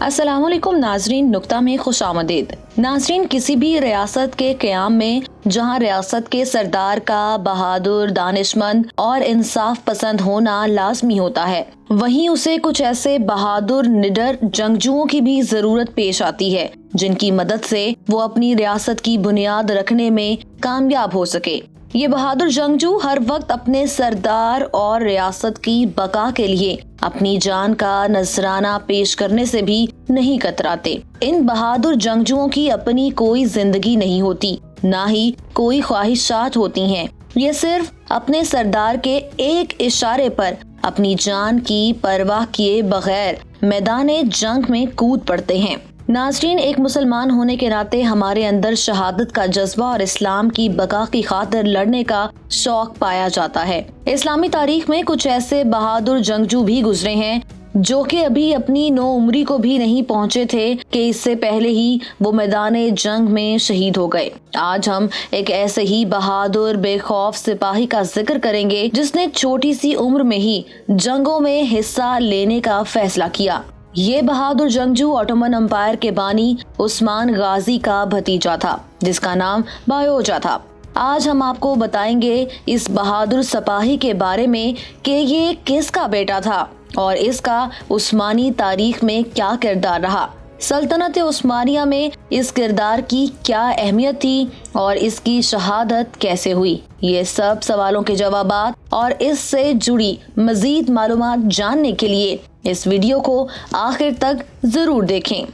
अस्सलाम वालेकुम नाजरीन, नुक्ता में खुश आमदीद। नाजरीन, किसी भी रियासत के क़याम में जहाँ रियासत के सरदार का बहादुर, दानिशमंद और इंसाफ पसंद होना लाजमी होता है, वहीं उसे कुछ ऐसे बहादुर निडर जंगजुओं की भी जरूरत पेश आती है जिनकी मदद से वो अपनी रियासत की बुनियाद रखने में कामयाब हो सके। ये बहादुर जंगजू हर वक्त अपने सरदार और रियासत की बका के लिए अपनी जान का नजराना पेश करने से भी नहीं कतराते। इन बहादुर जंगजुओं की अपनी कोई जिंदगी नहीं होती, ना ही कोई ख्वाहिशात होती हैं। ये सिर्फ अपने सरदार के एक इशारे पर अपनी जान की परवाह किए बगैर मैदाने जंग में कूद पड़ते हैं। नाज़रीन, एक मुसलमान होने के नाते हमारे अंदर शहादत का जज्बा और इस्लाम की बका की खातिर लड़ने का शौक पाया जाता है। इस्लामी तारीख में कुछ ऐसे बहादुर जंगजू भी गुजरे हैं जो कि अभी अपनी नो उम्री को भी नहीं पहुंचे थे कि इससे पहले ही वो मैदाने जंग में शहीद हो गए। आज हम एक ऐसे ही बहादुर बेखौफ सिपाही का जिक्र करेंगे जिसने छोटी सी उम्र में ही जंगों में हिस्सा लेने का फैसला किया। ये बहादुर जंगजू ऑटोमन एम्पायर के बानी उस्मान गाजी का भतीजा था, जिसका नाम बायोजा था। आज हम आपको बताएंगे इस बहादुर सिपाही के बारे में कि ये किसका बेटा था और इसका उस्मानी तारीख में क्या किरदार रहा, सल्तनत उस्मानिया में इस किरदार की क्या अहमियत थी और इसकी शहादत कैसे हुई। ये सब सवालों के जवाबात और इससे जुड़ी मजीद मालूमात जानने के लिए इस वीडियो को आखिर तक जरूर देखें।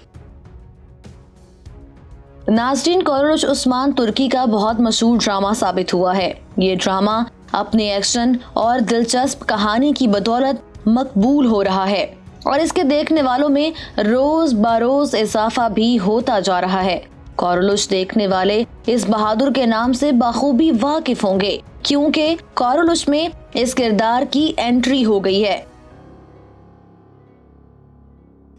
नाज़रीन, कोरोश उस्मान तुर्की का बहुत मशहूर ड्रामा साबित हुआ है। ये ड्रामा अपने एक्शन और दिलचस्प कहानी की बदौलत मकबूल हो रहा है और इसके देखने वालों में रोज बरोज इजाफा भी होता जा रहा है। कोरोश देखने वाले इस बहादुर के नाम से बखूबी वाकिफ होंगे क्योंकि कोरोश में इस किरदार की एंट्री हो गई है।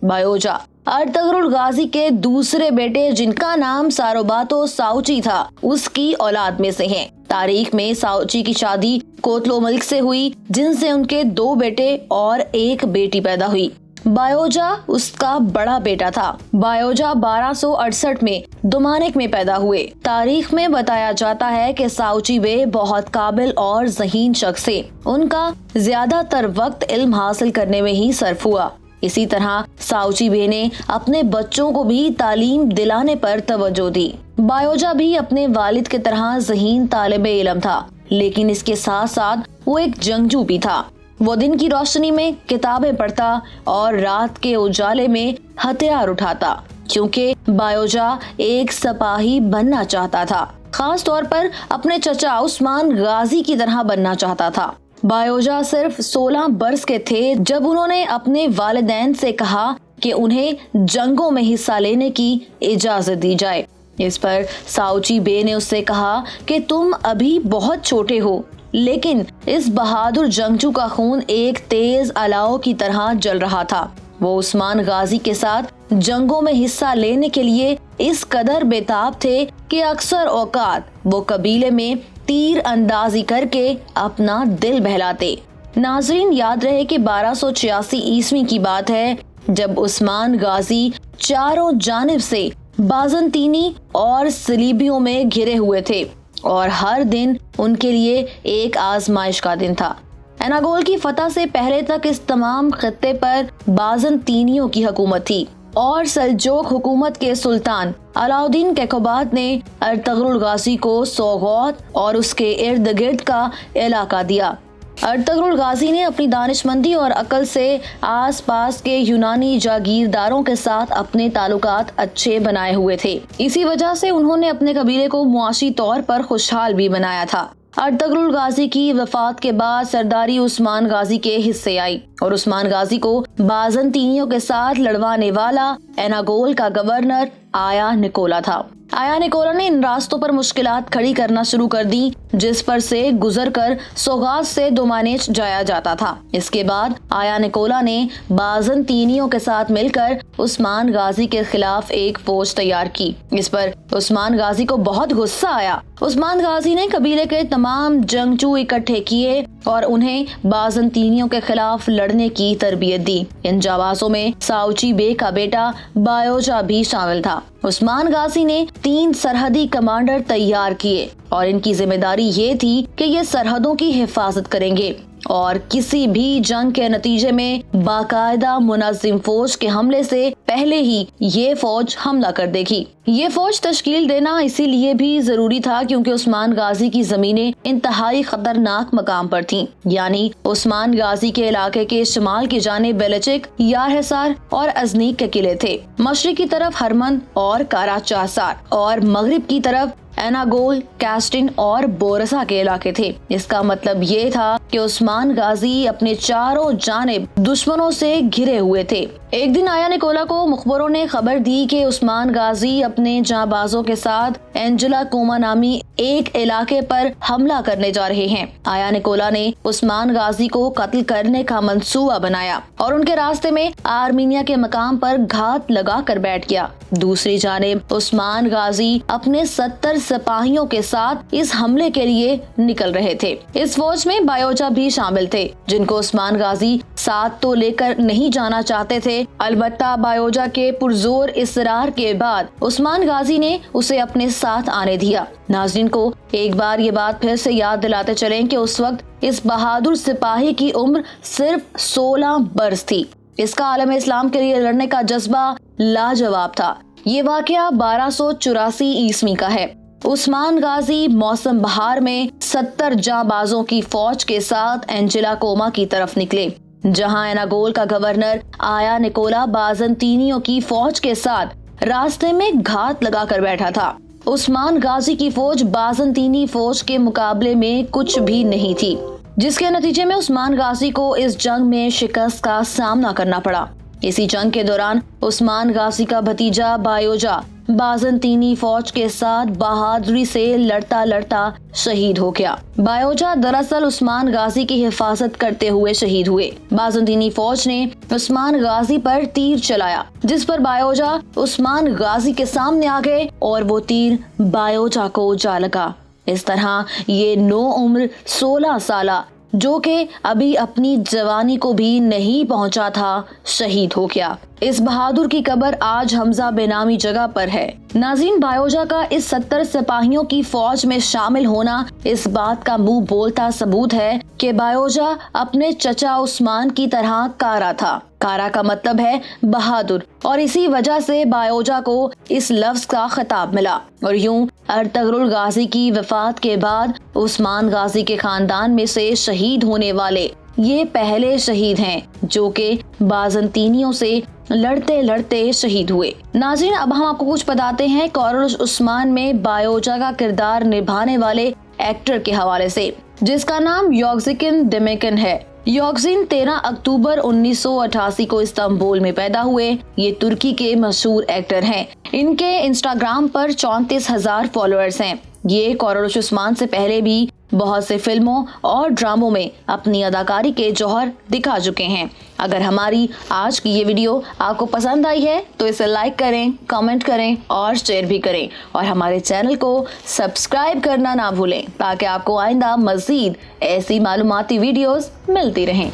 बायोजा अर्तगरुल गाजी के दूसरे बेटे, जिनका नाम सारोबातो साउची था, उसकी औलाद में से हैं। तारीख में साउची की शादी कोतलो मलिक से हुई, जिनसे उनके 2 बेटे और 1 बेटी पैदा हुई। बायोजा उसका बड़ा बेटा था। बायोजा 1268 में दुमानिक में पैदा हुए। तारीख में बताया जाता है कि साउची वे बहुत काबिल और ज़हीन शख्स थे। उनका ज्यादातर वक्त इल्म हासिल करने में ही सर्फ हुआ। इसी तरह साउची बे ने अपने बच्चों को भी तालीम दिलाने पर तवज्जो दी। बायोजा भी अपने वालिद की तरह ज़हीन तालिबे इल्म था, लेकिन इसके साथ साथ वो एक जंगजू भी था। वो दिन की रोशनी में किताबें पढ़ता और रात के उजाले में हथियार उठाता, क्योंकि बायोजा एक सिपाही बनना चाहता था। खास तौर पर अपने चचा उस्मान गाजी की तरह बनना चाहता था। बायोजा सिर्फ 16 बरस के थे जब उन्होंने अपने वालिदैन से कहा कि उन्हें जंगों में हिस्सा लेने की इजाजत दी जाए। इस पर साउची बे ने उससे कहा कि तुम अभी बहुत छोटे हो, लेकिन इस बहादुर जंगजू का खून एक तेज अलाव की तरह जल रहा था। वो उस्मान गाजी के साथ जंगों में हिस्सा लेने के लिए इस कदर बेताब थे कि अक्सर औकात वो कबीले में तीर अंदाजी करके अपना दिल बहलाते। नाजरीन, याद रहे कि 1286 ईस्वी की बात है जब उस्मान गाजी चारों जानिब से बाज़ंतीनी और सलीबियों में घिरे हुए थे और हर दिन उनके लिए एक आजमाइश का दिन था। एनागोल की फतह से पहले तक इस तमाम खित्ते पर बाज़ंतीनियों की हुकूमत थी और सल्जोक हुकूमत के सुल्तान अलाउद्दीन कैकोबाद ने अर्तगरुल गाजी को सौगौत और उसके इर्द गिर्द का इलाका दिया। अर्तगरुल गाजी ने अपनी दानिशमंदी और अकल से आस पास के यूनानी जागीरदारों के साथ अपने ताल्लुकात अच्छे बनाए हुए थे। इसी वजह से उन्होंने अपने कबीले को मुआशी तौर पर खुशहाल भी बनाया था। अर्तगरुल गाजी की वफात के बाद सरदारी उस्मान गाजी के हिस्से आई और उस्मान गाजी को बाज़ंतीनियों के साथ लड़वाने वाला एनागोल का गवर्नर आया निकोला था। आया निकोला ने इन रास्तों पर मुश्किलात खड़ी करना शुरू कर दी जिस पर से गुजर कर सोगात से दोमानेच जाया जाता था। इसके बाद आया निकोला ने बाज़ंतीनियों के साथ मिलकर عثمان غازی کے خلاف ایک فوج تیار کی۔ اس پر عثمان غازی کو بہت غصہ آیا۔ عثمان غازی نے قبیلے کے تمام جنگجو اکٹھے کیے اور انہیں بازنطینیوں کے خلاف لڑنے کی تربیت دی۔ ان جانبازوں میں ساؤچی بے کا بیٹا بایوجا بھی شامل تھا۔ عثمان غازی نے 3 سرحدی کمانڈر تیار کیے اور ان کی ذمہ داری یہ تھی کہ یہ سرحدوں کی حفاظت کریں گے اور کسی بھی جنگ کے نتیجے میں باقاعدہ منظم فوج کے حملے سے پہلے ہی یہ فوج حملہ کر دے گی۔ یہ فوج تشکیل دینا اسی لیے بھی ضروری تھا کیونکہ عثمان غازی کی زمینیں انتہائی خطرناک مقام پر تھیں، یعنی عثمان غازی کے علاقے کے شمال کی جانب بیلچک، یار حصار اور ازنیک کے قلعے تھے، مشرق کی طرف ہرمن اور کارا چاسار اور مغرب کی طرف ایناگول، کیسٹن اور بورسا کے علاقے تھے۔ اس کا مطلب یہ تھا کہ عثمان غازی اپنے چاروں جانب دشمنوں سے گھرے ہوئے تھے۔ ایک دن آیا نکولا کو مخبروں نے خبر دی کہ عثمان غازی اپنے جانبازوں کے ساتھ اینجلا کوما نامی ایک علاقے پر حملہ کرنے جا رہے ہیں۔ آیا نکولا نے عثمان غازی کو قتل کرنے کا منصوبہ بنایا اور ان کے راستے میں آرمینیا کے مقام پر گھات لگا کر بیٹھ گیا۔ دوسری جانب عثمان غازی اپنے 70 سپاہیوں کے ساتھ اس حملے کے لیے نکل رہے تھے۔ اس فوج میں بایوجا بھی شامل تھے، جن کو عثمان غازی ساتھ تو لے کر نہیں جانا چاہتے تھے، البتہ بایوجا کے پرزور اصرار کے بعد عثمان غازی نے اسے اپنے ساتھ آنے دیا۔ ناظرین کو ایک بار یہ بات پھر سے یاد دلاتے چلیں کہ اس وقت اس بہادر سپاہی کی عمر صرف 16 برس تھی۔ اس کا عالم اسلام کے لیے لڑنے کا جذبہ لاجواب تھا۔ یہ واقعہ 1284 عیسوی کا ہے۔ عثمان غازی موسم بہار میں 70 جانبازوں کی فوج کے ساتھ اینجلا کوما کی طرف نکلے، جہاں ایناگول کا گورنر آیا نکولا بازنطینیوں کی فوج کے ساتھ راستے میں گھات لگا کر بیٹھا تھا۔ عثمان غازی کی فوج بازنطینی فوج کے مقابلے میں کچھ بھی نہیں تھی، جس کے نتیجے میں عثمان غازی کو اس جنگ میں شکست کا سامنا کرنا پڑا۔ اسی جنگ کے دوران عثمان غازی کا بھتیجا بایوجا بازنطینی فوج کے ساتھ بہادری سے لڑتا لڑتا شہید ہو گیا۔ بایوجا دراصل عثمان غازی کی حفاظت کرتے ہوئے شہید ہوئے۔ بازنطینی فوج نے عثمان غازی پر تیر چلایا، جس پر بایوجا عثمان غازی کے سامنے آ گئے اور وہ تیر بایوجا کو جا لگا۔ اس طرح یہ نو عمر 16 سالہ، جو کہ ابھی اپنی جوانی کو بھی نہیں پہنچا تھا، شہید ہو گیا۔ اس بہادر کی قبر آج حمزہ بے نامی جگہ پر ہے۔ ناظرین، بایوجا کا اس 70 سپاہیوں کی فوج میں شامل ہونا اس بات کا منہ بولتا ثبوت ہے کہ بایوجا اپنے چچا عثمان کی طرح کارا تھا۔ کارا کا مطلب ہے بہادر، اور اسی وجہ سے بایوجا کو اس لفظ کا خطاب ملا۔ اور یوں ارطغرل غازی کی وفات کے بعد عثمان غازی کے خاندان میں سے شہید ہونے والے یہ پہلے شہید ہیں جو کہ بازنطینیوں سے لڑتے لڑتے شہید ہوئے۔ ناظرین، اب ہم آپ کو کچھ بتاتے ہیں کورولوس عثمان میں بایوجا کا کردار نبھانے والے ایکٹر کے حوالے سے، جس کا نام یوگزکن دیمیکن ہے۔ یوگزن 13 اکتوبر 1988 کو استنبول میں پیدا ہوئے۔ یہ ترکی کے مشہور ایکٹر ہیں۔ ان کے انسٹاگرام پر 34,000 فالوورز ہیں۔ یہ کورولوس عثمان سے پہلے بھی بہت سے فلموں اور ڈراموں میں اپنی اداکاری کے جوہر دکھا چکے ہیں۔ اگر ہماری آج کی یہ ویڈیو آپ کو پسند آئی ہے تو اسے لائک کریں، کامنٹ کریں اور شیئر بھی کریں، اور ہمارے چینل کو سبسکرائب کرنا نہ بھولیں تاکہ آپ کو آئندہ مزید ایسی معلوماتی ویڈیوز ملتی رہیں۔